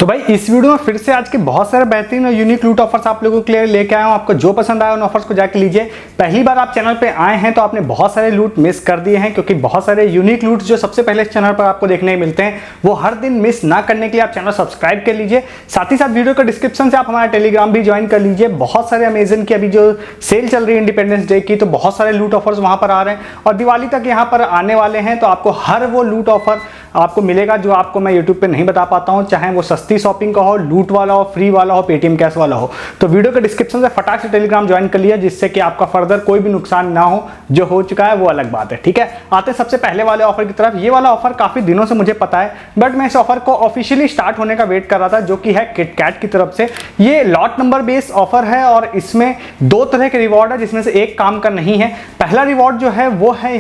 तो भाई इस वीडियो में फिर से आज के बहुत सारे बेहतरीन और यूनिक लूट ऑफर्स आप लोगों के लिए लेके आया हूं। आपको जो पसंद आया उन ऑफर्स को जाके लीजिए। पहली बार आप चैनल पे आए हैं तो आपने बहुत सारे लूट मिस कर दिए हैं, क्योंकि बहुत सारे यूनिक लूट जो सबसे पहले इस चैनल पर आपको देखने मिलते हैं वो हर दिन मिस ना करने के लिए आप चैनल सब्सक्राइब कर लीजिए। साथ ही साथ वीडियो के डिस्क्रिप्शन से आप हमारा टेलीग्राम भी ज्वाइन कर लीजिए। बहुत सारे अमेजन की अभी जो सेल चल रही है इंडिपेंडेंस डे की, तो बहुत सारे लूट ऑफर्स वहां पर आ रहे हैं और दिवाली तक यहाँ पर आने वाले हैं। तो आपको हर वो लूट ऑफर आपको मिलेगा जो आपको मैं यूट्यूब पे नहीं बता पाता हूँ, चाहे वो सस्ती शॉपिंग का हो, लूट वाला हो, फ्री वाला हो, पेटीएम कैश वाला हो। तो वीडियो के डिस्क्रिप्शन से फटाक से टेलीग्राम ज्वाइन कर लिया, जिससे कि आपका फर्दर कोई भी नुकसान ना हो। जो हो चुका है वो अलग बात है, ठीक है। आते हैं सबसे पहले वाले ऑफर की तरफ। ये वाला ऑफर काफी दिनों से मुझे पता है, बट मैं इस ऑफर को ऑफिशियली स्टार्ट होने का वेट कर रहा था, जो कि है किटकैट की तरफ से। ये लॉट नंबर बेस्ड ऑफर है और इसमें दो तरह के रिवॉर्ड है, जिसमें से एक काम का नहीं है। पहला रिवॉर्ड जो है वो है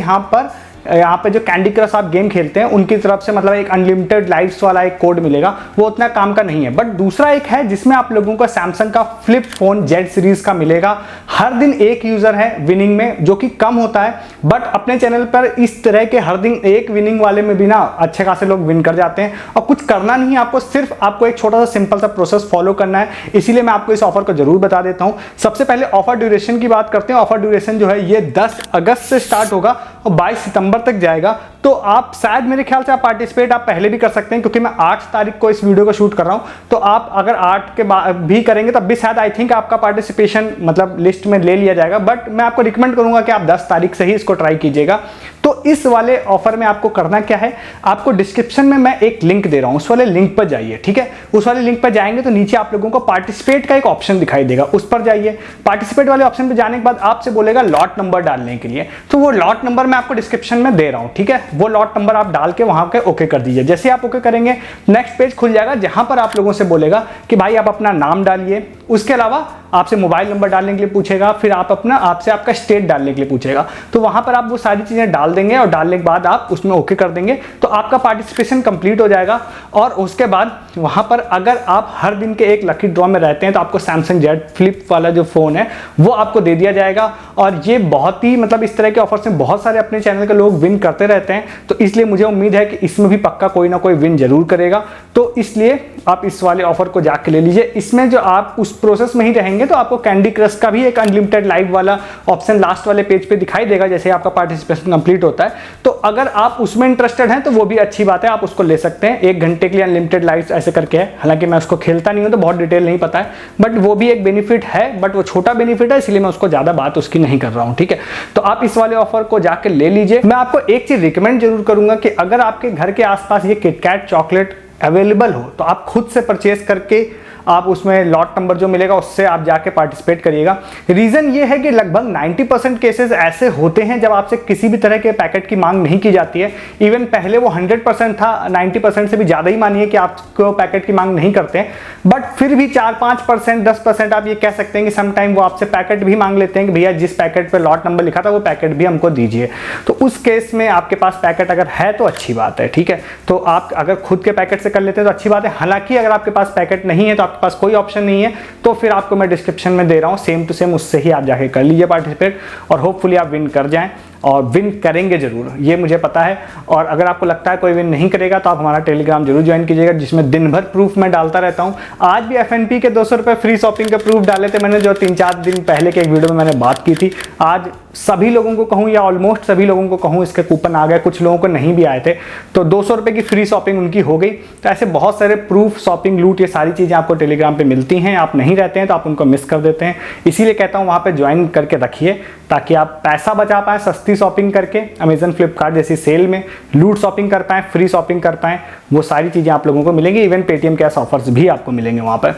यहाँ पे जो कैंडी क्रश आप गेम खेलते हैं उनकी तरफ से, मतलब एक अनलिमिटेड लाइफ्स वाला एक कोड मिलेगा, वो उतना काम का नहीं है। बट दूसरा एक है जिसमें आप लोगों को सैमसंग का फ्लिप फोन जेड सीरीज का मिलेगा। हर दिन एक यूजर है विनिंग में, जो कि कम होता है, बट अपने चैनल पर इस तरह के हर दिन एक विनिंग वाले में भी ना अच्छे खासे लोग विन कर जाते हैं। और कुछ करना नहीं है आपको, सिर्फ आपको एक छोटा सा सिंपल सा प्रोसेस फॉलो करना है। इसीलिए मैं आपको इस ऑफर को जरूर बता देता हूं। सबसे पहले ऑफर ड्यूरेशन की बात करते हैं। ऑफर ड्यूरेशन जो है ये 10 अगस्त से स्टार्ट होगा और 22 सितंबर तक जाएगा। तो आप शायद, मेरे ख्याल से आप पार्टिसिपेट आप पहले भी कर सकते हैं, क्योंकि मैं 8 तारीख को इस वीडियो को शूट कर रहा हूं। तो आप अगर 8 के बाद भी करेंगे तब भी शायद आई थिंक आपका पार्टिसिपेशन मतलब लिस्ट में ले लिया जाएगा। बट मैं आपको रिकमेंड करूंगा कि आप 10 तारीख से ही इसको ट्राई कीजिएगा। तो इस वाले ऑफर में आपको करना क्या है, आपको डिस्क्रिप्शन में मैं एक लिंक दे रहा हूं, उस वाले लिंक पर जाइए, ठीक है। उस वाले लिंक पर जाएंगे तो नीचे आप लोगों को पार्टिसिपेट का एक ऑप्शन दिखाई देगा, उस पर जाइए। पार्टिसिपेट वाले ऑप्शन पर जाने के बाद आपसे बोलेगा लॉट नंबर डालने के लिए, तो वो लॉट नंबर मैं आपको डिस्क्रिप्शन में दे रहा हूं, ठीक है। वो लॉट नंबर आप डाल के वहां के ओके कर दीजिए। जैसे आप ओके करेंगे नेक्स्ट पेज खुल जाएगा, जहां पर आप लोगों से बोलेगा कि भाई आप अपना नाम डालिए। उसके अलावा आपसे मोबाइल नंबर डालने के लिए पूछेगा, फिर आपसे आपका स्टेट डालने के लिए पूछेगा। तो वहां पर आप वो सारी चीजें डाल देंगे और डालने के बाद आप उसमें ओके कर देंगे तो आपका पार्टिसिपेशन कंप्लीट हो जाएगा। और उसके बाद वहां पर अगर आप हर दिन के एक लकी ड्रॉ में रहते हैं तो आपको सैमसंग जेड फ्लिप वाला जो फोन है वो आपको दे दिया जाएगा। और ये बहुत ही मतलब इस तरह के ऑफर्स में बहुत सारे अपने चैनल के लोग विन करते रहते हैं, तो इसलिए मुझे उम्मीद है कि इसमें भी पक्का कोई ना कोई विन जरूर करेगा। तो इसलिए आप इस वाले ऑफर को जाके ले लीजिए। इसमें जो आप उस प्रोसेस में ही रहेंगे तो आपको कैंडी क्रश का भी एक अनलिमिटेड लाइव वाला ऑप्शन लास्ट वाले पेज पे दिखाई देगा, जैसे आपका पार्टिसिपेशन कंप्लीट होता है। तो अगर आप उसमें इंटरेस्टेड हैं तो वो भी अच्छी बात है, आप उसको ले सकते हैं। 1 घंटे के लिए अनलिमिटेड लाइव ऐसे करके है, हालांकि मैं उसको खेलता नहीं हूं तो बहुत डिटेल नहीं पता है, बट वो भी एक बेनिफिट है, बट वो छोटा बेनिफिट है, इसलिए मैं उसको ज्यादा बात उसकी नहीं कर रहा हूं, ठीक है। तो आप इस वाले ऑफर को जाके ले लीजिए। मैं आपको एक चीज रिकमेंड जरूर करूंगा कि अगर आपके घर के आसपास ये किटकैट चॉकलेट अवेलेबल हो तो आप खुद से परचेज करके आप उसमें लॉट नंबर जो मिलेगा उससे आप जाके पार्टिसिपेट करिएगा। रीजन ये है कि लगभग 90% केसेस ऐसे होते हैं जब आपसे किसी भी तरह के पैकेट की मांग नहीं की जाती है। इवन पहले वो 100% था, 90% से भी ज्यादा ही मानिए कि आपको पैकेट की मांग नहीं करते हैं, बट फिर भी 4-5%, 10% आप ये कह सकते हैं कि समटाइम वो आपसे पैकेट भी मांग लेते हैं कि भैया जिस पैकेट पे लॉट नंबर लिखा था वो पैकेट भी हमको दीजिए। तो उस केस में आपके पास पैकेट अगर है तो अच्छी बात है, ठीक है। तो आप अगर खुद के पैकेट से कर लेते हैं तो अच्छी बात है। हालांकि अगर आपके पास पैकेट नहीं है तो आपके पास कोई ऑप्शन नहीं है, तो फिर आपको मैं डिस्क्रिप्शन में दे रहा हूं सेम टू सेम, उससे ही आप जाके कर लीजिए पार्टिसिपेट और होपफुली आप विन कर जाएं। और विन करेंगे जरूर, ये मुझे पता है। और अगर आपको लगता है कोई विन नहीं करेगा तो आप हमारा टेलीग्राम जरूर ज्वाइन कीजिएगा, जिसमें दिन भर प्रूफ मैं डालता रहता हूं। आज भी FNP के 200 रुपए फ्री शॉपिंग के प्रूफ डाले थे मैंने, जो 3-4 दिन पहले के एक वीडियो में मैंने बात की थी। आज सभी लोगों को कहूं या ऑलमोस्ट सभी लोगों को कहूं इसके कूपन आ गए, कुछ लोगों को नहीं भी आए थे, तो 200 रुपए की फ्री शॉपिंग उनकी हो गई। तो ऐसे बहुत सारे प्रूफ, शॉपिंग, लूट, ये सारी चीजें आपको टेलीग्राम पे मिलती हैं। आप नहीं रहते हैं तो आप उनको मिस कर देते हैं, इसीलिए कहता हूं वहां पे ज्वाइन करके रखिए, ताकि आप पैसा बचा पाए सस्ती शॉपिंग करके। अमेजन, फ्लिपकार्ट जैसी सेल में लूट शॉपिंग कर पाए, फ्री शॉपिंग कर पाए, वो सारी चीजें आप लोगों को मिलेंगी। इवन पेटीएम कैश ऑफर्स भी आपको मिलेंगे वहां पर।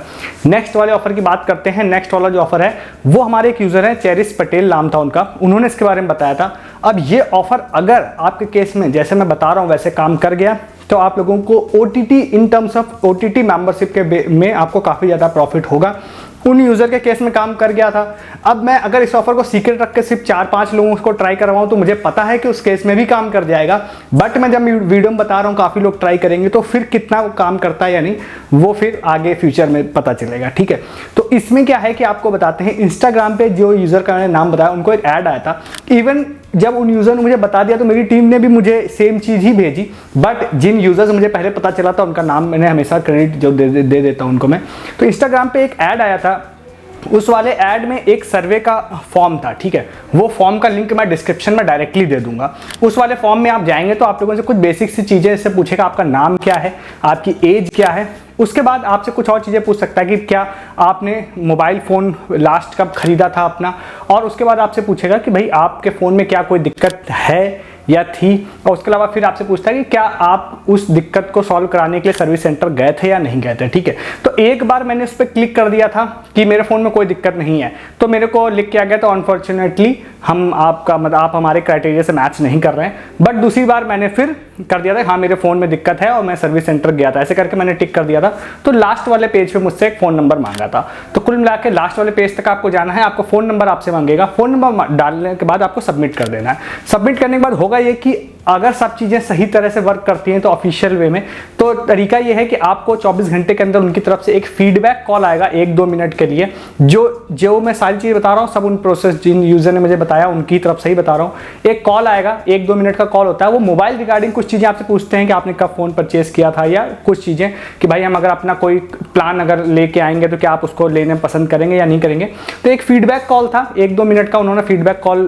नेक्स्ट वाले ऑफर की बात करते हैं। नेक्स्ट वाला जो ऑफर है वो हमारे एक यूजर है, चेरिस पटेल नाम था उनका, उन्होंने इसके बारे में बताया था। अब ये ऑफर अगर आपके केस में जैसे मैं बता रहा हूं वैसे काम कर गया तो आप लोगों को OTT in terms of OTT membership के में आपको काफी ज्यादा प्रॉफिट होगा। उन यूजर के केस में काम कर गया था। अब मैं अगर इस ऑफर को सीक्रेट रख के सिर्फ 4-5 लोगों को ट्राई करवाऊं तो मुझे पता है कि उस केस में भी काम कर जाएगा, बट मैं जब वीडियो में बता रहा हूं काफी लोग ट्राई करेंगे तो फिर कितना काम करता है या नहीं वो फिर आगे फ्यूचर में पता चलेगा, ठीक है। तो इसमें क्या है कि आपको बताते हैं, इंस्टाग्राम पे जो यूजर का मैंने नाम बताया उनको एक ऐड आया था। इवन जब उन यूज़र ने मुझे बता दिया तो मेरी टीम ने भी मुझे सेम चीज़ ही भेजी, बट जिन यूज़र से मुझे पहले पता चला था उनका नाम मैंने हमेशा क्रेडिट जो दे देता हूँ उनको मैं। तो इंस्टाग्राम पे एक ऐड आया था, उस वाले ऐड में एक सर्वे का फॉर्म था, ठीक है। वो फॉर्म का लिंक मैं डिस्क्रिप्शन में डायरेक्टली दे दूंगा। उस वाले फॉर्म में आप जाएंगे तो आप लोगों से कुछ बेसिक सी चीज़ें इससे पूछेगा, आपका नाम क्या है, आपकी एज क्या है। उसके बाद आपसे कुछ और चीज़ें पूछ सकता है कि क्या आपने मोबाइल फ़ोन लास्ट कब ख़रीदा था अपना, और उसके बाद आपसे पूछेगा कि भाई आपके फ़ोन में क्या कोई दिक्कत है या थी, और उसके अलावा फिर आपसे पूछता है कि क्या आप उस दिक्कत को सॉल्व कराने के लिए सर्विस सेंटर गए थे या नहीं गए थे, ठीक है। तो एक बार मैंने उस पर क्लिक कर दिया था कि मेरे फ़ोन में कोई दिक्कत नहीं है, तो मेरे को लिख के आ गया, तो अनफॉर्चुनेटली हम आपका मतलब आप हमारे क्राइटेरिया से मैच नहीं कर रहे हैं। बट दूसरी बार मैंने फिर कर दिया था हाँ मेरे फ़ोन में दिक्कत है और मैं सर्विस सेंटर गया था, ऐसे करके मैंने टिक कर दिया था। तो लास्ट वाले पेज पे मुझसे एक फ़ोन नंबर मांगा था। तो कुल मिला के लास्ट वाले पेज तक आपको जाना है, आपको फ़ोन नंबर आपसे मांगेगा, फ़ोन नंबर डालने के बाद आपको सबमिट कर देना है। सबमिट करने के बाद होगा ये कि अगर सब चीज़ें सही तरह से वर्क करती हैं तो ऑफिशियल वे में, तो तरीका ये है कि आपको 24 घंटे के अंदर उनकी तरफ से एक फीडबैक कॉल आएगा 1-2 मिनट के लिए। जो मैं सारी चीज़ें बता रहा हूँ सब उन प्रोसेस जिन यूज़र ने मुझे बताया उनकी तरफ से ही बता रहा हूँ। एक कॉल आएगा, 1-2 मिनट का कॉल होता है। वो मोबाइल रिगार्डिंग कुछ चीज़ें आपसे पूछते हैं कि आपने कब फ़ोन परचेस किया था, या कुछ चीज़ें कि भाई हम अगर अपना कोई प्लान अगर लेके आएंगे तो क्या आप उसको लेने पसंद करेंगे या नहीं करेंगे। तो एक फीडबैक कॉल था 1-2 मिनट का, उन्होंने फीडबैक कॉल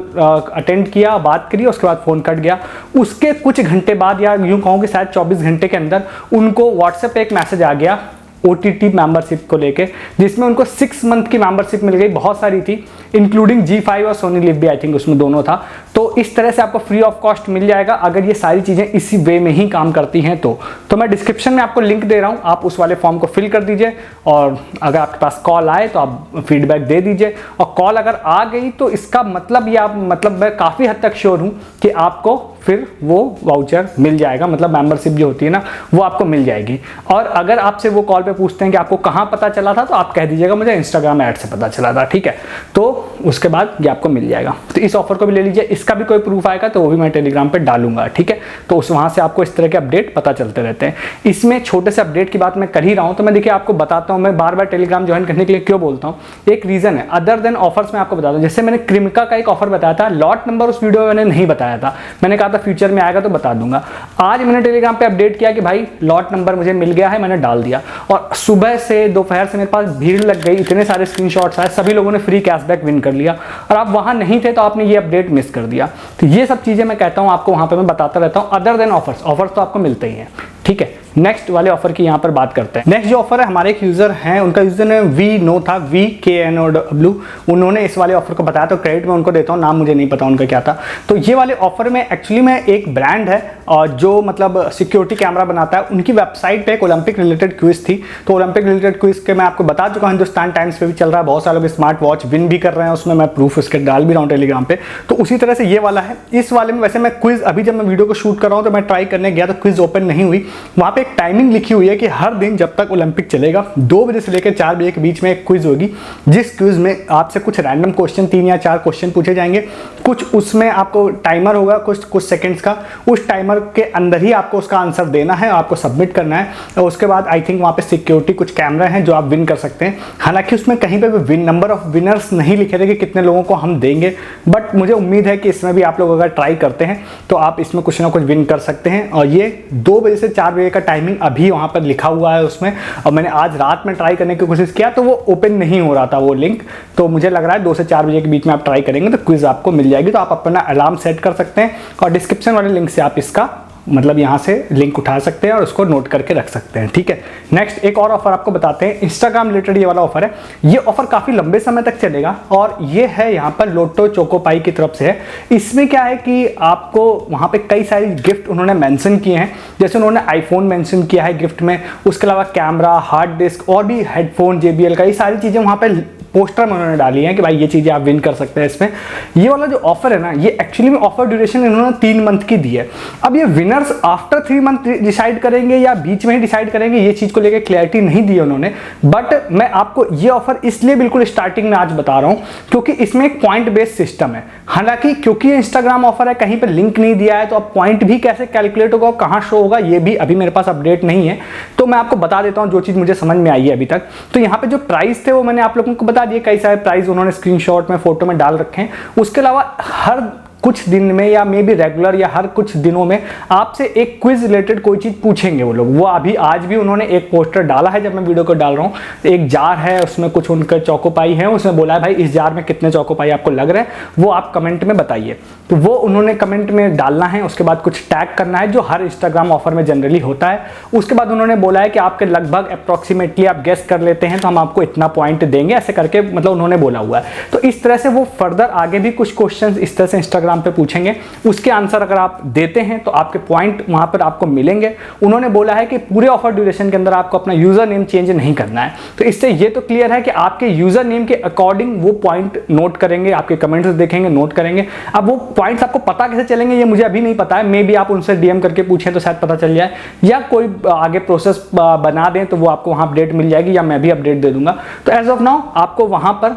अटेंड किया, बात करी, उसके बाद फ़ोन कट गया। उसके कुछ घंटे बाद या यूं कहूँ कि शायद 24 घंटे के अंदर उनको व्हाट्सएप पे एक मैसेज आ गया OTT मेंबरशिप को लेके, जिसमें उनको 6 मंथ की मेंबरशिप मिल गई। बहुत सारी थी, इंक्लूडिंग G5 और सोनी लिव भी, आई थिंक उसमें दोनों था। तो इस तरह से आपको फ्री ऑफ कॉस्ट मिल जाएगा अगर ये सारी चीज़ें इसी वे में ही काम करती हैं। तो मैं डिस्क्रिप्शन में आपको लिंक दे रहा हूँ, आप उस वाले फॉर्म को फिल कर दीजिए, और अगर आपके पास कॉल आए तो आप फीडबैक दे दीजिए। और कॉल अगर आ गई तो इसका मतलब ये आप मतलब मैं काफ़ी हद तक श्योर हूँ कि आपको फिर वो वाउचर मिल जाएगा, मतलब मेंबरशिप जो होती है ना वो आपको मिल जाएगी। और अगर आपसे वो कॉल पे पूछते हैं कि आपको कहाँ पता चला था, तो आप कह दीजिएगा मुझे इंस्टाग्राम ऐड से पता चला था, ठीक है। तो उसके बाद ये आपको मिल जाएगा। तो इस ऑफर को भी ले लीजिए, इसका भी कोई प्रूफ आएगा तो वो भी मैं टेलीग्राम पे डालूंगा, ठीक है। तो उस वहाँ से आपको इस तरह के अपडेट पता चलते रहते हैं। इसमें छोटे से अपडेट की बात मैं कर ही रहा हूँ, तो मैं देखिए आपको बताता हूँ, मैं बार बार टेलीग्राम ज्वाइन करने के लिए क्यों बोलता हूँ। एक रीज़न है, अदर देन ऑफर्स मैं आपको बताता हूँ। जैसे मैंने क्रिमिका का एक ऑफर बताया था, लॉट नंबर उस वीडियो में मैंने नहीं बताया था, मैंने कहा था फ्यूचर में आएगा तो बता दूंगा। आज मैंने टेलीग्राम पे अपडेट किया कि भाई लॉट नंबर मुझे मिल गया है, मैंने डाल दिया, और सुबह से दोपहर से मेरे पास भीड़ लग गई, इतने सारे स्क्रीनशॉट्स आए, सभी लोगों ने फ्री कैशबैक विन कर लिया, और आप वहां नहीं थे तो आपने ये अपडेट मिस कर दिया। तो ये सब चीजें मैं कहता हूं आपको वहां पे मैं बताता रहता हूं। अदर देन ऑफर्स तो आपको मिलते ही हैं, ठीक है। नेक्स्ट वाले ऑफर की यहाँ पर बात करते हैं। नेक्स्ट जो ऑफर है, हमारे एक यूजर हैं, उनका यूजर नेम VNO था, VKNOW। उन्होंने इस वाले ऑफर को बताया, तो क्रेडिट मैं उनको देता हूँ, नाम मुझे नहीं पता उनका क्या था। तो ये वाले ऑफर में एक्चुअली में एक ब्रांड है और जो मतलब सिक्योरिटी कैमरा बनाता है, उनकी वेबसाइट पे एक ओलंपिक रिलेटेड क्विज थी। तो ओलंपिक रिलेटेड क्विज के मैं आपको बता चुका हूँ, हिंदुस्तान टाइम्स पे भी चल रहा है, बहुत सारे लोग स्मार्ट वॉच विन भी कर रहे हैं उसमें, मैं प्रूफ उसके डाल भी रहा हूँ टेलीग्राम पे। तो उसी तरह से ये वाला है। इस वाले में वैसे मैं क्विज अभी जब मैं वीडियो को शूट कर रहा हूँ तो मैं ट्राई करने गया तो क्विज ओपन नहीं हुई। वहाँ पे एक टाइमिंग लिखी हुई है कि हर दिन जब तक ओलंपिक चलेगा 2 बजे से लेकर 4 बजे के बीच में एक क्विज होगी, जिस क्विज में आपसे कुछ रैंडम क्वेश्चन 3 या 4 क्वेश्चन पूछे जाएंगे। कुछ उसमें आपको टाइमर होगा कुछ सेकंड्स का, उस टाइमर के अंदर ही आपको उसका आंसर देना है, आपको सबमिट करना है। और उसके बाद आई थिंक वहाँ पे सिक्योरिटी कुछ कैमरा हैं जो आप विन कर सकते हैं। हालांकि उसमें कहीं पे भी नंबर ऑफ विनर्स नहीं लिखे थे कि कितने लोगों को हम देंगे, बट मुझे उम्मीद है कि इसमें भी आप लोग अगर ट्राई करते हैं तो आप इसमें कुछ ना कुछ विन कर सकते हैं। और ये 2 बजे से 4 बजे का टाइमिंग अभी वहाँ पर लिखा हुआ है उसमें, और मैंने आज रात में ट्राई करने की कोशिश किया तो वो ओपन नहीं हो रहा था वो लिंक। तो मुझे लग रहा है 2 से 4 बजे के बीच में आप ट्राई करेंगे तो क्विज आपको मिल जाएगी। तो आप अपना अलार्म सेट कर सकते हैं और डिस्क्रिप्शन वाले लिंक से आप इसका मतलब यहाँ से लिंक उठा सकते हैं और उसको नोट करके रख सकते हैं, ठीक है। नेक्स्ट एक और ऑफर आपको बताते हैं, इंस्टाग्राम रिलेटेड ये वाला ऑफर है। ये ऑफर काफ़ी लंबे समय तक चलेगा और ये है यहाँ पर लोटो चोकोपाई की तरफ से है। इसमें क्या है कि आपको वहाँ पे कई सारी गिफ्ट उन्होंने मेंशन किए हैं, जैसे उन्होंने आईफोन मेंशन किया है गिफ्ट में, उसके अलावा कैमरा, हार्ड डिस्क और भी हेडफोन JBL का, ये सारी चीज़ें वहाँ पे पोस्टर में उन्होंने डाली है कि भाई ये चीज़ें आप विन कर सकते हैं इसमें। ये वाला जो ऑफर है ना, ये एक्चुअली में ऑफर ड्यूरेशन इन्होंने 3 मंथ की दी है। अब ये विनर्स आफ्टर 3 मंथ डिसाइड करेंगे या बीच में ही डिसाइड करेंगे, ये चीज़ को लेकर क्लैरिटी नहीं दी उन्होंने। बट मैं आपको ये ऑफर इसलिए बिल्कुल स्टार्टिंग में आज बता रहा हूँ क्योंकि इसमें एक पॉइंट बेस्ड सिस्टम है। हालांकि क्योंकि ये इंस्टाग्राम ऑफर है, कहीं पर लिंक नहीं दिया है, तो अब पॉइंट भी कैसे कैलकुलेट होगा, कहाँ शो होगा, ये भी अभी मेरे पास अपडेट नहीं है। तो मैं आपको बता देता हूँ जो चीज़ मुझे समझ में आई है अभी तक। तो यहाँ पे जो प्राइस थे वो मैंने आप लोगों को बता दिए, कई सारे प्राइस उन्होंने स्क्रीनशॉट में, फोटो में डाल रखे हैं। उसके अलावा हर कुछ दिन में या मे बी रेगुलर या हर कुछ दिनों में आपसे एक क्विज रिलेटेड कोई चीज़ पूछेंगे वो लोग। वो अभी आज भी उन्होंने एक पोस्टर डाला है, जब मैं वीडियो को डाल रहा हूँ, एक जार है उसमें कुछ उनके चौकोपाई है, उसमें बोला है भाई इस जार में कितने चौकोपाई आपको लग रहे हैं, वो आप कमेंट में बताइए। तो वो उन्होंने कमेंट में डालना है, उसके बाद कुछ टैग करना है जो हर इंस्टाग्राम ऑफर में जनरली होता है। उसके बाद उन्होंने बोला है कि आपके लगभग अप्रॉक्सीमेटली आप गेस कर लेते हैं तो हम आपको इतना पॉइंट देंगे, ऐसे करके मतलब उन्होंने बोला हुआ है। तो इस तरह से वो फर्दर आगे भी कुछ क्वेश्चंस इस तरह से इंस्टाग्राम पे पूछेंगे, उसके आंसर अगर आप देते हैं तो आपके पॉइंट वहां पर आपको मिलेंगे। उन्होंने बोला है कि पूरे ऑफर ड्यूरेशन के अंदर आपको अपना यूजर नेम चेंज नहीं करना है। तो इससे ये तो क्लियर है कि आपके यूजर नेम के अकॉर्डिंग वो पॉइंट नोट करेंगे, आपके कमेंट्स देखेंगे, नोट करेंगे। अब वो पॉइंट्स आपको पता कैसे चलेंगे ये मुझे अभी नहीं पता है, मे बी आप उनसे डीएम करके पूछें तो शायद पता चल जाए, या कोई आगे प्रोसेस बना दें तो वो आपको वहां अपडेट मिल जाएगी, या मैं भी अपडेट दे दूंगा। तो एज ऑफ नाउ आपको वहां पर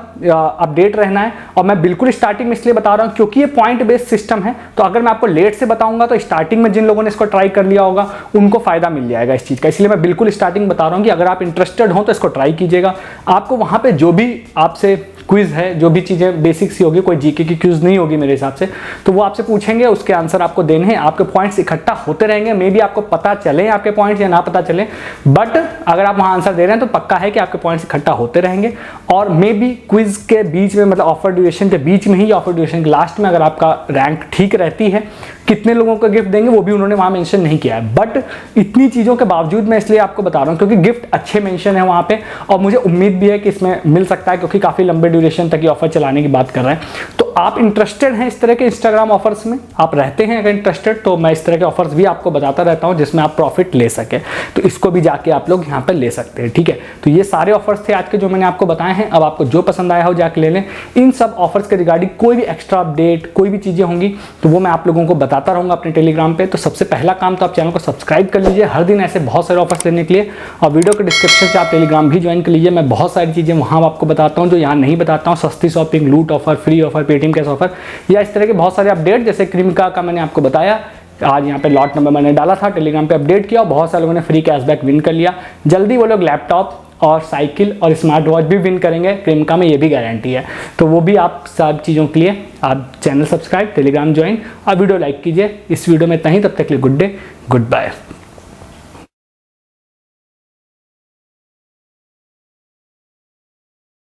अपडेट रहना है। और मैं बिल्कुल स्टार्टिंग में इसलिए बता रहा हूं क्योंकि ये पॉइंट बेस्ड सिस्टम है, तो अगर मैं आपको लेट से बताऊंगा तो स्टार्टिंग में जिन लोगों ने इसको ट्राई कर लिया होगा उनको फायदा मिल जाएगा इस चीज का। इसलिए मैं बिल्कुल स्टार्टिंग बता रहा हूं कि अगर आप इंटरेस्टेड हो तो इसको ट्राई कीजिएगा। आपको वहां पे जो भी आपसे क्विज है, जो भी चीजें बेसिक सी होगी, कोई जीके की क्विज नहीं होगी मेरे हिसाब से, तो वो आपसे पूछेंगे, उसके आंसर आपको देने हैं। आपके पॉइंट्स इकट्ठा होते रहेंगे, मे बी आपको पता चले आपके पॉइंट्स या ना पता चले, बट अगर आप वहां आंसर दे रहे हैं तो पक्का है कि आपके पॉइंट्स इकट्ठा होते रहेंगे। और मे बी क्विज के बीच में, मतलब ऑफर ड्यूरेशन के बीच में ही, ऑफर ड्यूरेशन के लास्ट में अगर आपका रैंक ठीक रहती है, कितने लोगों को गिफ्ट देंगे वो भी उन्होंने वहां मेंशन नहीं किया है। बट इतनी चीजों के बावजूद मैं इसलिए आपको बता रहा हूं क्योंकि गिफ्ट अच्छे मेंशन है वहां पे, और मुझे उम्मीद भी है कि इसमें मिल सकता है क्योंकि काफी लंबे ड्यूरेशन तक ये ऑफर चलाने की बात कर रहे हैं। तो आप इंटरेस्टेड हैं इस तरह के इंस्टाग्राम ऑफर्स में, आप रहते हैं अगर इंटरेस्टेड, तो मैं इस तरह के ऑफर्स भी आपको बताता रहता हूं जिसमें आप प्रॉफिट ले सके। तो इसको भी जाके आप लोग यहाँ पर ले सकते हैं, ठीक है। तो ये सारे ऑफर्स थे आज के जो मैंने आपको बताए हैं। अब आपको जो पसंद आया हो जाके ले लें। इन सब ऑफर्स के रिगार्डिंग कोई भी एक्स्ट्रा अपडेट, कोई भी चीजें होंगी तो वो मैं आप लोगों को बताता रहूंगा अपने टेलीग्राम पे। तो सबसे पहला काम तो आप चैनल को सब्सक्राइब कर लीजिए हर दिन ऐसे बहुत सारे ऑफर्स लेने के लिए, और वीडियो के डिस्क्रिप्शन से आप टेलीग्राम भी ज्वाइन कर लीजिए। मैं बहुत सारी चीजें वहां आपको बताता हूँ जो यहाँ नहीं बताता हूँ। सस्ती शॉपिंग, लूट offer, free offer, Paytm cash offer, या इस तरह के बहुत सारे अपडेट, जैसे क्रीमिका का मैंने आपको बताया, आज यहाँ पे लॉट नंबर मैंने डाला था, टेलीग्राम पे अपडेट किया और बहुत सारे लोगों ने फ्री कैशबैक विन कर लिया। जल्दी वो लोग लैपटॉप और साइकिल और स्मार्ट वॉच भी विन करेंगे क्रीमिका में, ये भी गारंटी है। तो वो भी आप सब चीज़ों के लिए आप चैनल सब्सक्राइब, टेलीग्राम ज्वाइन और वीडियो लाइक कीजिए। इस वीडियो में इतना ही, तब तक के लिए गुड डे, गुड बाय।